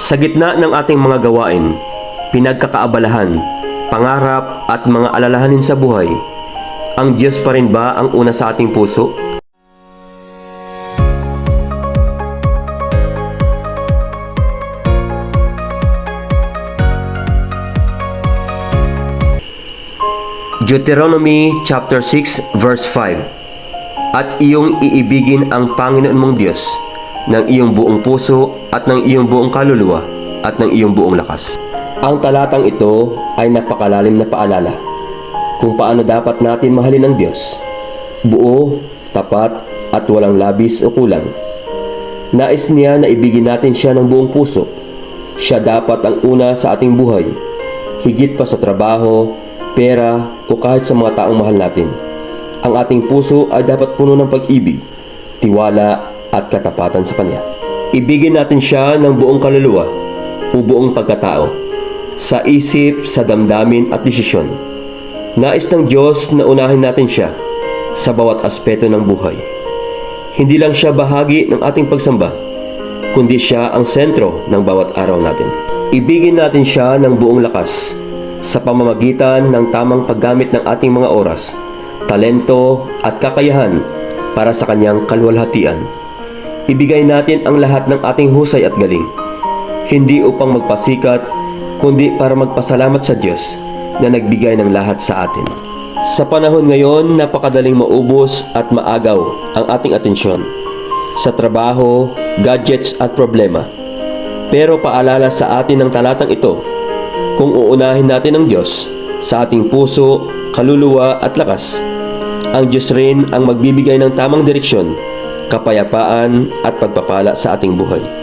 Sa gitna ng ating mga gawain, pinagkakaabalahan, pangarap at mga alalahanin sa buhay, ang Diyos pa rin ba ang una sa ating puso? Deuteronomy chapter 6 verse 5. At iyong iibigin ang Panginoon mong Diyos ng iyong buong puso at ng iyong buong kaluluwa at ng iyong buong lakas. Ang talatang ito ay napakalalim na paalala kung paano dapat natin mahalin ang Diyos. Buo, tapat at walang labis o kulang. Nais niya na ibigin natin siya ng buong puso. Siya dapat ang una sa ating buhay, higit pa sa trabaho, pera o kahit sa mga taong mahal natin. Ang ating puso ay dapat puno ng pag-ibig, tiwala at katapatan sa Kanya. Ibigin natin siya ng buong kaluluwa o buong pagkatao, sa isip, sa damdamin at desisyon. Nais ng Diyos na unahin natin siya sa bawat aspeto ng buhay. Hindi lang siya bahagi ng ating pagsamba, kundi siya ang sentro ng bawat araw natin. Ibigin natin siya ng buong lakas sa pamamagitan ng tamang paggamit ng ating mga oras, talento at kakayahan para sa Kanyang kaluwalhatian. Ibigay natin ang lahat ng ating husay at galing, hindi upang magpasikat, kundi para magpasalamat sa Diyos na nagbigay ng lahat sa atin. Sa panahon ngayon, napakadaling maubos at maagaw ang ating atensyon sa trabaho, gadgets at problema. Pero paalala sa atin ng talatang ito, kung uunahin natin ang Diyos sa ating puso, kaluluwa at lakas, ang Diyos rin ang magbibigay ng tamang direksyon, kapayapaan at pagpapala sa ating buhay.